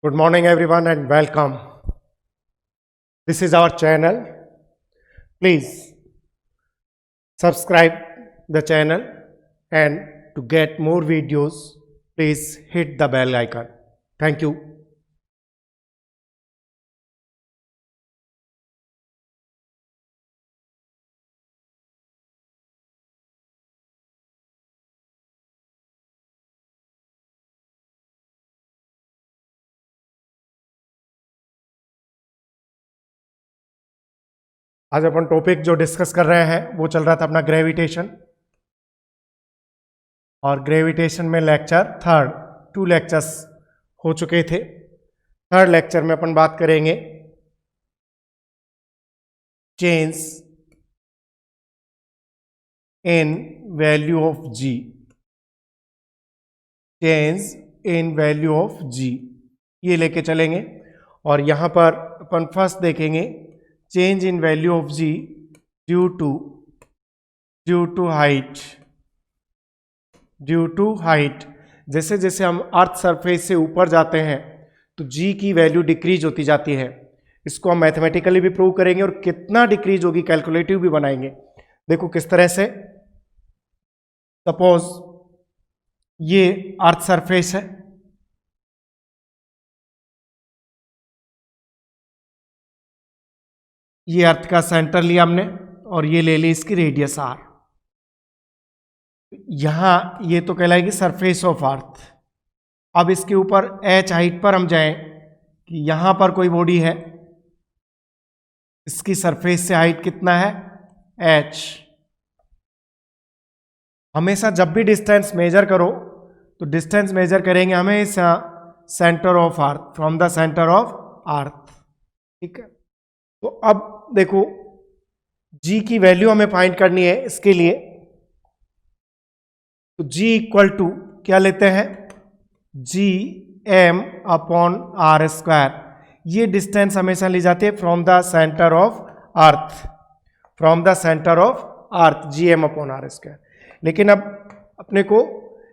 Good morning everyone and welcome. This is our channel. Please subscribe the channel and to get more videos, please hit the bell icon. Thank you. आज अपन topic जो discuss कर रहे हैं वो चल रहा था अपना ग्रेविटेशन और ग्रेविटेशन में लेक्चर थर्ड 2 लेक्चर्स हो चुके थे। थर्ड लेक्चर में अपन बात करेंगे change in value of g, change in value of g ये लेके चलेंगे। और यहां पर अपन फर्स्ट देखेंगे change in value of g due to height. जैसे जैसे हम अर्थ सरफेस से ऊपर जाते हैं तो जी की वैल्यू डिक्रीज होती जाती है। इसको हम मैथमेटिकली भी प्रूव करेंगे और कितना डिक्रीज होगी कैलकुलेटिव भी बनाएंगे। देखो किस तरह से, सपोज ये अर्थ सरफेस है, ये अर्थ का सेंटर लिया हमने और ये ले ली इसकी रेडियस आर। यहां ये तो कहलाएगी सरफेस ऑफ अर्थ। अब इसके ऊपर एच हाइट पर हम जाएं कि यहां पर कोई बॉडी है, इसकी सरफेस से हाइट कितना है एच। हमेशा जब भी डिस्टेंस मेजर करो तो डिस्टेंस मेजर करेंगे हमेशा centre of earth, from the centre of अर्थ। ठीक है, तो अब देखो g की वैल्यू हमें फाइंड करनी है। इसके लिए तो g इक्वल टू क्या लेते हैं, G M upon R square. ये डिस्टेंस हमेशा ली जाती है from the centre of earth, from the centre of earth G M upon R square. लेकिन अब अपने को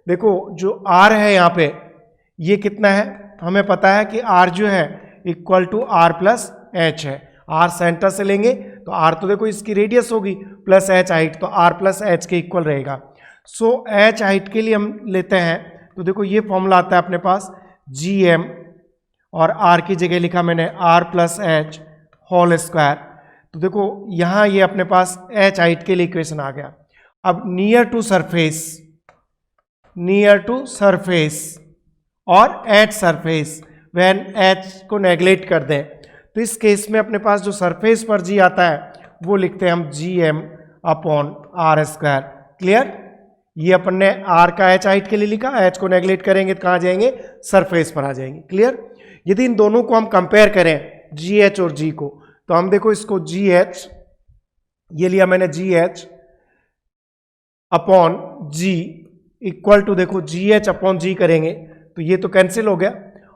देखो जो r है यहाँ पे ये कितना है, हमें पता है कि r जो है equal to R plus H है। आर सेंटर से लेंगे तो आर तो देखो इसकी रेडियस होगी प्लस एच हाइट, तो आर प्लस एच के इक्वल रहेगा। सो एच हाइट के लिए हम लेते हैं तो देखो ये फॉर्मूला आता है अपने पास जी एम और आर की जगह लिखा मैंने R plus H whole square. तो देखो यहाँ ये अपने पास एच हाइट के लिए इक्वेशन आ गया। अब नियर टू सरफेस और एट सरफेस व्हेन एच को नेग्लेक्ट कर दें तो इस केस में अपने पास जो सरफेस पर जी आता है वो लिखते हैं हम G M upon R square. Clear, ये अपन ने आर का एच हाइट के लिए लिखा, एच को नेग्लेक्ट करेंगे तो कहाँ जाएंगे, सरफेस पर आ जाएंगे। क्लियर, यदि इन दोनों को हम कंपेयर करें जी एच और जी को तो हम देखो इसको जी एच, ये लिया मैंने G H upon ji equal to देखो जी एच अपॉन जी करेंगे तो ये तो कैंसिल हो गया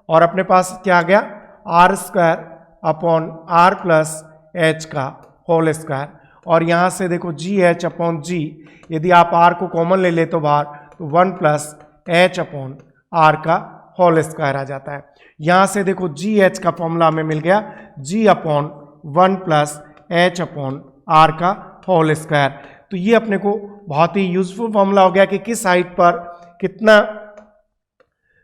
और अपने पास क्या आ गया R square upon R plus H का होल स्क्वायर। और यहां से देखो जी एच अपॉन जी, यदि आप आर को कॉमन ले ले तो बाहर तो 1 प्लस एच अपॉन आर का होल स्क्वायर आ जाता है। यहां से देखो जी एच का फॉर्मूला हमें मिल गया g upon 1 plus h upon r का होल स्क्वायर। तो ये अपने को बहुत ही यूजफुल फॉर्मूला हो गया कि किस हाइट पर कितना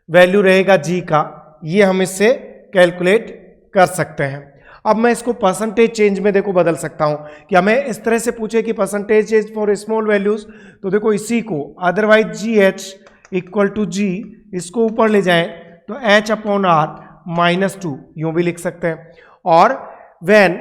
वैल्यू रहेगा जी का, ये हम इससे कैलकुलेट कर सकते हैं। अब मैं इसको परसेंटेज चेंज में देखो बदल सकता हूं कि हमें इस तरह से पूछे कि percentage change for small values, तो देखो इसी को otherwise g h equal to g, इसको ऊपर ले जाएं तो एच अपॉन आर -2 यूं भी लिख सकते हैं। और when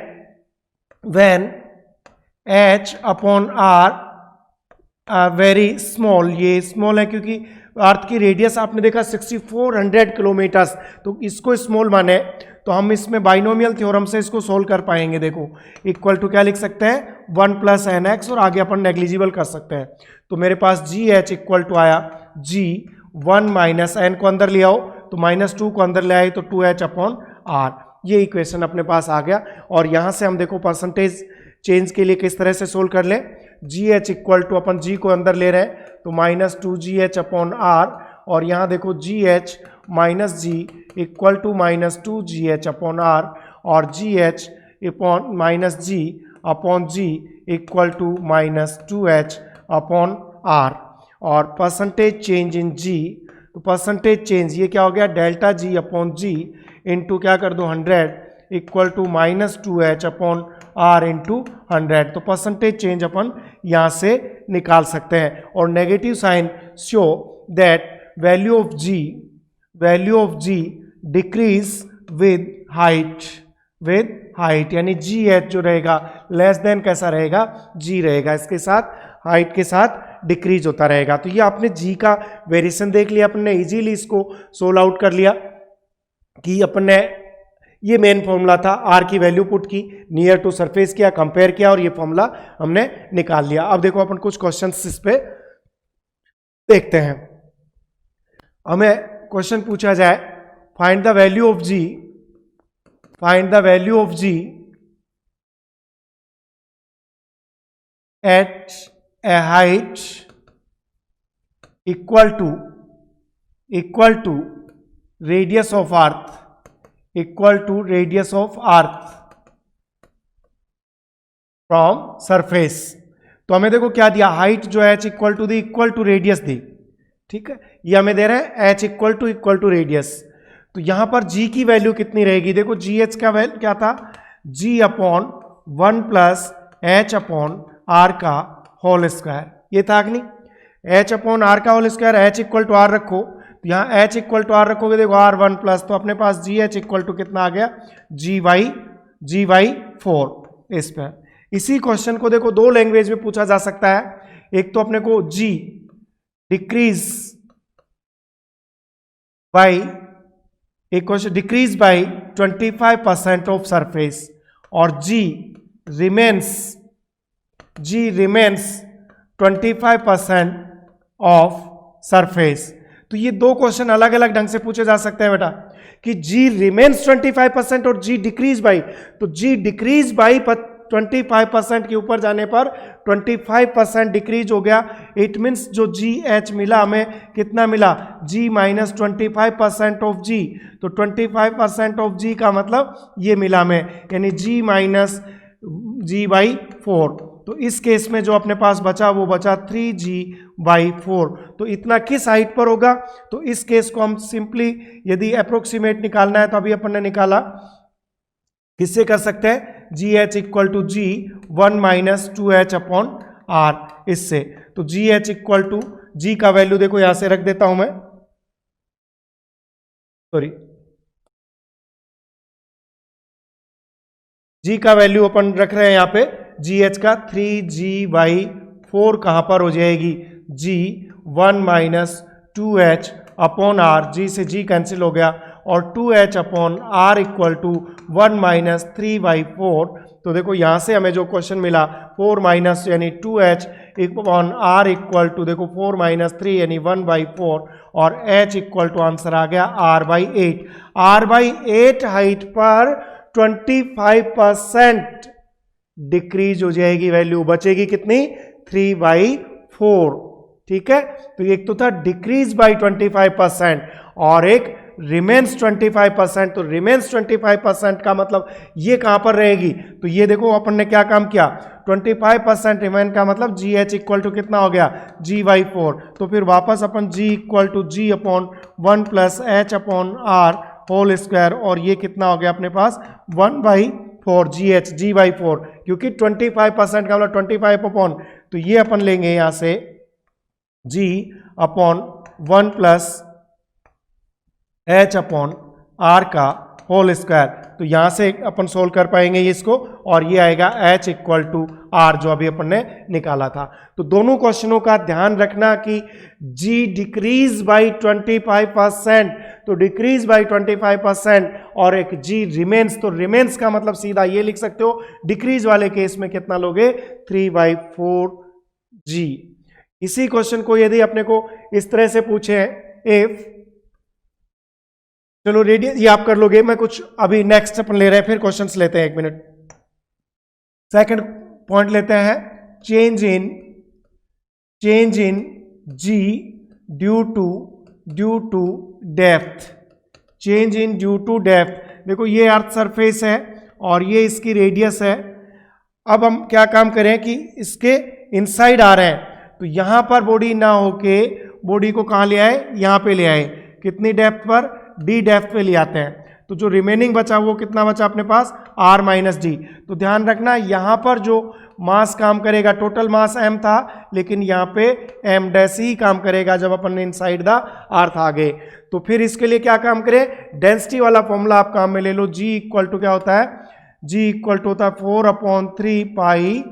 H upon R very small, ये स्मॉल है क्योंकि अर्थ की रेडियस आपने देखा 6400 किलोमीटर्स, तो इसको स्मॉल माने तो हम इसमें बाइनोमियल थ्योरम से इसको सोल्व कर पाएंगे। देखो इक्वल टू क्या लिख सकते हैं 1 प्लस एन एक्स और आगे अपन नेग्लिजिबल कर सकते हैं। तो मेरे पास जी एच इक्वल टू आया जी 1 माइनस एन को अंदर ले आओ तो -2 को अंदर ले आए तो 2h अपॉन आर। ये इक्वेशन अपने पास आ गया। और यहां से हम देखो परसेंटेज चेंज के लिए किस तरह से सोल्व कर लें, जी एच इक्वल टू अपन जी को अंदर ले रहे हैं तो -2 जी एच अपॉन आर और यहाँ देखो G H minus G equal to minus 2GH upon R, और GH upon minus ji upon ji equal to minus 2H upon R. और परसेंटेज चेंज इन जी, तो परसेंटेज चेंज ये क्या हो गया, डेल्टा जी अपॉन जी इंटू क्या कर दो 100 equal to minus 2H upon are into 100। तो परसेंटेज चेंज अपन यहाँ से निकाल सकते हैं। और negative sign show that value of ji decrease with height, यानी जी एच जो रहेगा लेस देन कैसा रहेगा, जी रहेगा, इसके साथ हाइट के साथ डिक्रीज होता रहेगा। तो ये आपने जी का वेरिएशन देख लिया, अपन ने इजीली इसको सोल्व आउट कर लिया कि अपन ने ये मेन फॉर्मूला था, आर की वैल्यू पुट की, नियर टू सरफेस किया, कंपेयर किया और ये फॉर्मूला हमने निकाल लिया। अब देखो अपन कुछ क्वेश्चंस इस पे देखते हैं। हमें क्वेश्चन पूछा जाए find the value of G at a height equal to radius of earth from surface. तो हमें देखो क्या दिया, हाइट जो है h इक्वल टू रेडियस दी, ठीक है, ये हमें दे रहे हैं h इक्वल टू रेडियस। तो यहां पर g की वैल्यू कितनी रहेगी, देखो GH का वैल्यू क्या था, g upon 1 plus h upon r का होल स्क्वायर, ये था कि नहीं, h अपॉन r का whole square, h equal to r रखो, तो यहाँ h इक्वल टू r रखोगे, देखो r 1 प्लस, तो अपने पास GH इक्वल टू कितना आ गया, g बाई 4 इस पर। इसी क्वेश्चन को देखो दो लैंग्वेज में पूछा जा सकता है, एक तो अपने को g डिक्रीज बाई, एक question decrease by 25% of surface, और g रिमेन्स 25% ऑफ सरफेस। तो ये दो क्वेश्चन अलग अलग ढंग से पूछे जा सकते हैं बेटा, कि g रिमेन्स 25% और g डिक्रीज बाई, तो g डिक्रीज बाई 25% के ऊपर जाने पर 25% डिक्रीज हो गया, इट मीन्स जो GH मिला हमें कितना मिला, g माइनस 25% ऑफ g, तो 25% ऑफ g का मतलब ये मिला हमें, यानी g माइनस g बाई 4। तो इस केस में जो अपने पास बचा वो बचा 3g बाई 4। तो इतना किस हाइट पर होगा, तो इस केस को हम सिंपली यदि अप्रोक्सीमेट निकालना है तो अभी अपन ने निकाला, किससे कर सकते हैं, GH equal to G 1 minus 2H upon R, इससे। तो GH इक्वल टू जी का वैल्यू देखो यहां से रख देता हूं मैं, सॉरी, जी का वैल्यू अपन रख रहे हैं यहां पे, GH का 3g बाई 4 कहां पर हो जाएगी, g 1 minus 2H upon are, g से जी कैंसिल हो गया, और 2H upon r equal to 1 minus 3 by 4। तो देखो यहां से हमें जो क्वेश्चन मिला 4 माइनस यानी 2H upon r equal to देखो 4 माइनस 3 यानी 1 बाई 4, और H इक्वल टू आंसर आ गया R by 8। R by 8 height पर 25% डिक्रीज हो जाएगी वैल्यू, बचेगी कितनी, 3 बाई 4, ठीक है। तो एक तो था डिक्रीज बाई 25% और एक रिमेन्स 25%। तो रिमेन्स 25% का मतलब ये कहां पर रहेगी, तो ये देखो अपन ने क्या काम किया, 25% रिमेन का मतलब GH इक्वल टू कितना हो गया, g बाई 4। तो फिर वापस अपन g equal to G upon 1 plus h upon R whole square, और ये कितना हो गया अपने पास 1 बाई 4 GH g बाई 4, क्योंकि 25% का मतलब 25 अपॉन, तो ये अपन लेंगे यहां से g upon 1 plus h upon r का होल स्क्वायर। तो यहां से अपन सोल्व कर पाएंगे ये इसको, और ये आएगा h इक्वल टू r जो अभी अपन ने निकाला था। तो दोनों क्वेश्चनों का ध्यान रखना कि g डिक्रीज बाई 25%, तो डिक्रीज बाई 25%, और एक g रिमेन्स, तो रिमेन्स का मतलब सीधा ये लिख सकते हो, डिक्रीज वाले केस में कितना लोगे, 3 बाई 4g। इसी क्वेश्चन को यदि अपने को इस तरह से पूछे, इफ, चलो रेडियस ये आप कर लोगे, मैं कुछ अभी नेक्स्ट अपन ले रहे हैं, फिर क्वेश्चंस लेते हैं, 1 मिनट। सेकंड पॉइंट लेते हैं, change in G due to due to depth, change in due to depth. देखो ये अर्थ सरफेस है और ये इसकी रेडियस है। अब हम क्या काम करें कि इसके इनसाइड आ रहे हैं, तो यहां पर बॉडी ना होके बॉडी को कहां ले आए, यहां पे ले आए। कितनी डेप्थ पर, डी डेप्थ पे ले आते हैं। तो जो रिमेनिंग बचा वो कितना बचा अपने पास, r माइनस डी। तो ध्यान रखना यहां पर जो मास काम करेगा, टोटल मास m था, लेकिन यहाँ पे m डैश ही काम करेगा जब अपन इनसाइड द अर्थ आ गए। तो फिर इसके लिए क्या काम करें, डेंसिटी वाला फॉर्मूला आप काम में ले लो। g इक्वल टू क्या होता है, g इक्वल टू होता है 4/3 pi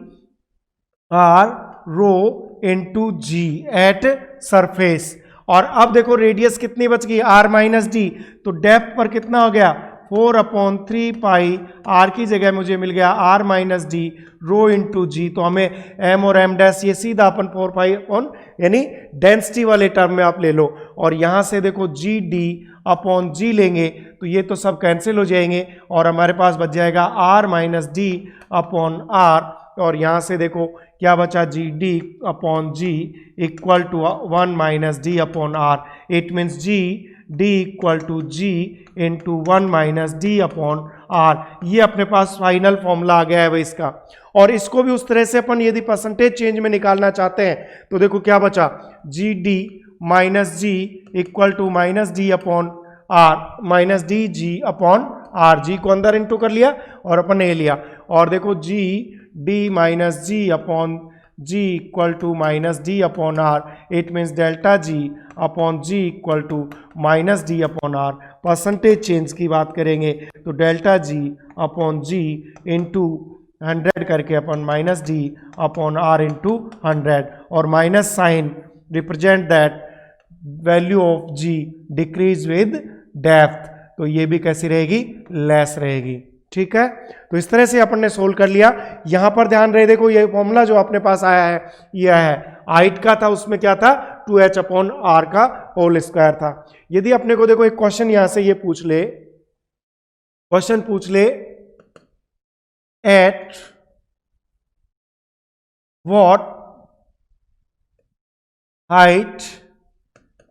r rho into G at surface. और अब देखो रेडियस कितनी बच गई, r माइनस डी। तो डेप्थ पर कितना हो गया, 4/3 पाई, r की जगह मुझे मिल गया r माइनस डी रो इंटू जी। तो हमें m और m डैश ये सीधा अपन 4 पाई अपॉन यानी डेंसिटी वाले टर्म में आप ले लो। और यहां से देखो जी डी अपॉन जी लेंगे तो ये तो सब कैंसिल हो जाएंगे और हमारे पास बच जाएगा r minus D upon r। और यहां से देखो क्या बचा, G D upon ji equal to 1 minus D upon are. It means G D equal to G into 1 minus D upon R. ये अपने पास फाइनल फॉर्मूला आ गया है भाई इसका। और इसको भी उस तरह से अपन यदि परसेंटेज चेंज में निकालना चाहते हैं तो देखो क्या बचा, G D minus G equal to minus D upon R, minus D G upon are. G को अंदर इंटू कर लिया और अपन ने लिया। और देखो g D minus ji upon ji equal to minus D upon are. It means delta ji upon ji equal to minus D upon r. Percentage change की बात करेंगे तो डेल्टा जी अपॉन जी इंटू 100 करके अपन minus D upon are into 100। और minus sign represent that value of ji decrease with depth. तो ये भी कैसी रहेगी, लेस रहेगी। ठीक है, तो इस तरह से अपन ने सोल्व कर लिया। यहां पर ध्यान रहे, देखो ये फॉर्मूला जो अपने पास आया है ये है हाइट का था, उसमें क्या था 2h अपॉन r का होल स्क्वायर था। यदि अपने को देखो एक क्वेश्चन यहां से ये पूछ ले, क्वेश्चन पूछ ले at what height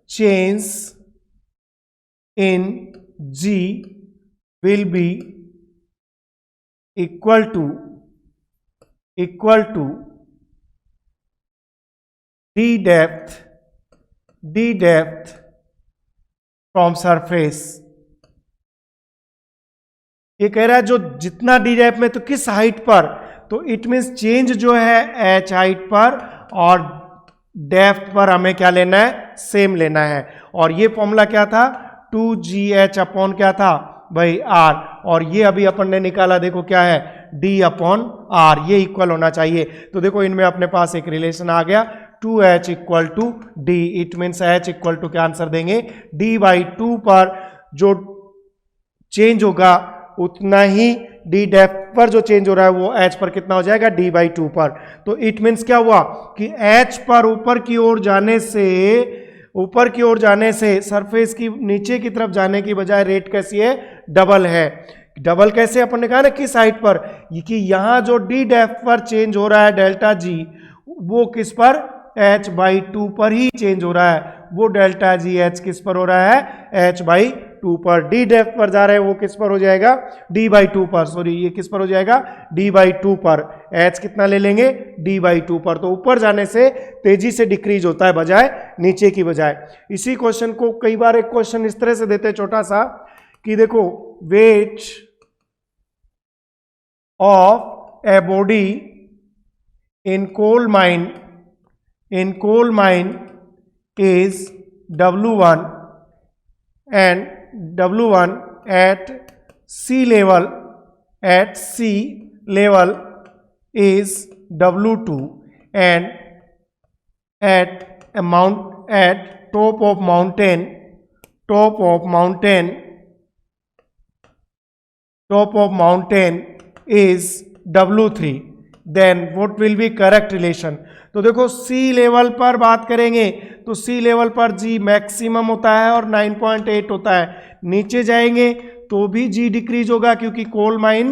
change in g will be equal to d depth from surface। ये कह रहा है जो जितना डी डेप्थ में तो किस हाइट पर, तो इट मीन्स चेंज जो है h हाइट पर और डेप्थ पर हमें क्या लेना है, सेम लेना है। और ये फॉर्मूला क्या था, 2gh अपॉन क्या था भाई r। और ये अभी अपन ने निकाला, देखो क्या है d अपॉन r, ये इक्वल होना चाहिए। तो देखो इनमें अपने पास एक रिलेशन आ गया 2h equal to d। It means h equal to क्या आंसर देंगे, d बाई 2 पर जो चेंज होगा उतना ही d डेप्थ पर जो चेंज हो रहा है वो h पर कितना हो जाएगा, d बाई 2 पर। तो इट मीन्स क्या हुआ कि h पर ऊपर की ओर जाने से सरफेस की नीचे की तरफ जाने की बजाय रेट कैसी है, डबल है। डबल कैसे, अपन ने कहा ना किस हाइट पर, कि यहां जो डी डेप्थ पर चेंज हो रहा है डेल्टा जी, वो किस पर, h बाई 2 पर ही चेंज हो रहा है। वो डेल्टा जी h किस पर हो रहा है, h बाई 2 पर। डी डेप्थ पर जा रहे हैं वो किस पर हो जाएगा, d बाई 2 पर, सॉरी ये किस पर हो जाएगा, d बाई 2 पर। h कितना ले लेंगे, d बाई 2 पर। तो ऊपर जाने से तेजी से डिक्रीज होता है बजाय नीचे की बजाय। इसी क्वेश्चन को कई बार एक क्वेश्चन इस तरह से देते हैं छोटा सा कि देखो weight of a body in coal mine is W1 and W1 at sea level is W2 and at top of mountain is W3, then what will be correct relation। तो देखो सी लेवल पर बात करेंगे तो सी लेवल पर जी maximum होता है और 9.8 होता है। नीचे जाएंगे तो भी जी डिक्रीज होगा क्योंकि कोल माइन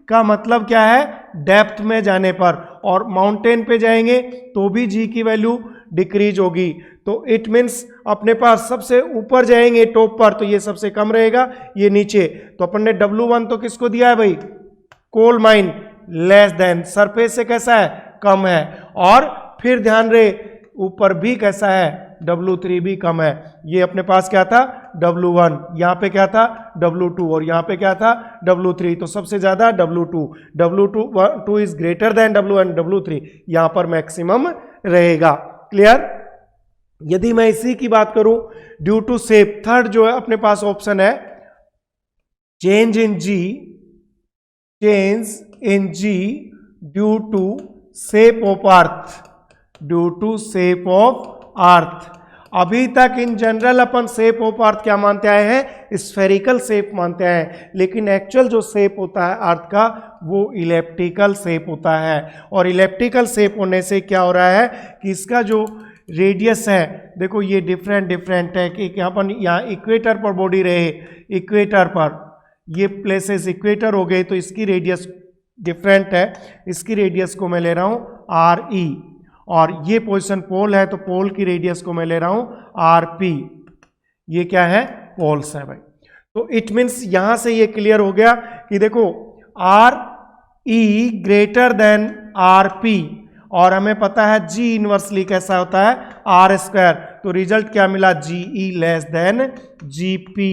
का मतलब क्या है, डेप्थ में जाने पर। और माउंटेन पे जाएंगे तो भी जी की वैल्यू डिक्रीज होगी। तो इट मीन्स अपने पास सबसे ऊपर जाएंगे टॉप पर तो ये सबसे कम रहेगा, ये नीचे। तो अपन ने W1 तो किसको दिया है भाई, coal mine, less than, surface से कैसा है, कम है। और फिर ध्यान रहे ऊपर भी कैसा है, W3 भी कम है। ये अपने पास क्या था, W1, यहाँ पे क्या था W2 और यहाँ पे क्या था W3, तो सबसे ज्यादा W2 is greater than W1, W3 यहाँ पर मैक्सिमम रहेगा। क्लियर। यदि मैं इसी की बात करूं ड्यू टू शेप, थर्ड जो है अपने पास ऑप्शन है change in G due to shape of earth, due to shape of earth. अभी तक इन जनरल अपन शेप ऑफ अर्थ क्या मानते आए हैं, स्फेरिकल शेप मानते हैं, लेकिन एक्चुअल जो शेप होता है अर्थ का वो इलेप्टिकल शेप होता है। और इलेप्टिकल शेप होने से क्या हो रहा है कि इसका जो रेडियस है, देखो ये डिफरेंट है कि यहाँ इक्वेटर पर बॉडी रहे, इक्वेटर पर ये प्लेसेस इक्वेटर हो गए तो इसकी रेडियस डिफरेंट है, इसकी रेडियस को मैं ले रहा हूँ RE, और ये पोजीशन पोल है तो पोल की रेडियस को मैं ले रहा हूं RP। ये क्या है, पोल्स है भाई। तो इट मीन्स यहां से ये क्लियर हो गया कि देखो RE ग्रेटर देन RP, और हमें पता है G इनवर्सली कैसा होता है R², तो रिजल्ट क्या मिला, GE लेस देन GP,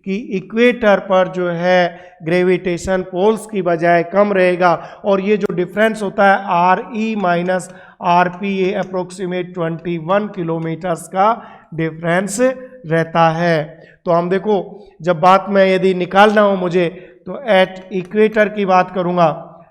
कि इक्वेटर पर जो है ग्रेविटेशन पोल्स की बजाय कम रहेगा। और ये जो डिफरेंस होता है RE माइनस RP, ये अप्रोक्सीमेट 21 किलोमीटर्स का डिफरेंस रहता है। तो हम देखो जब बात में यदि निकालना हो मुझे तो एट इक्वेटर की बात करूंगा,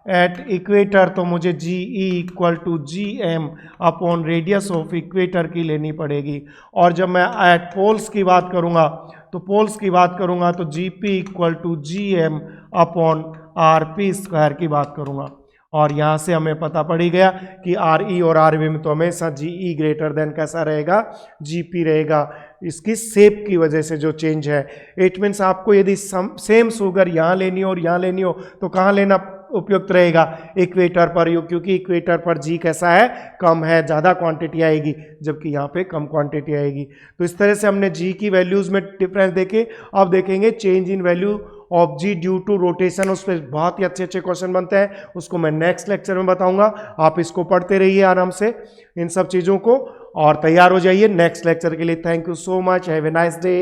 एट इक्वेटर तो मुझे GE equal to GM upon radius of equator की लेनी पड़ेगी। और जब मैं एट पोल्स की बात करूंगा तो पोल्स की बात करूंगा तो GP equal to GM upon RP² की बात करूंगा। और यहाँ से हमें पता पड़ ही गया कि RE और RB में तो हमेशा GE ग्रेटर देन कैसा रहेगा, GP रहेगा, इसकी शेप की वजह से जो चेंज है। इट मीन्स आपको यदि सेम शुगर यहाँ लेनी हो और यहाँ लेनी हो तो कहाँ लेना उपयुक्त रहेगा, इक्वेटर पर, क्योंकि इक्वेटर पर G कैसा है, कम है, ज़्यादा क्वांटिटी आएगी, जबकि यहाँ पे कम क्वांटिटी आएगी। तो इस तरह से हमने G की वैल्यूज़ में डिफरेंस देखे। अब देखेंगे change in value of G due to rotation, उस पर बहुत ही अच्छे अच्छे क्वेश्चन बनते हैं, उसको मैं नेक्स्ट लेक्चर में बताऊंगा। आप इसको पढ़ते रहिए आराम से इन सब चीज़ों को और तैयार हो जाइए नेक्स्ट लेक्चर के लिए। Thank you so much, have a nice day.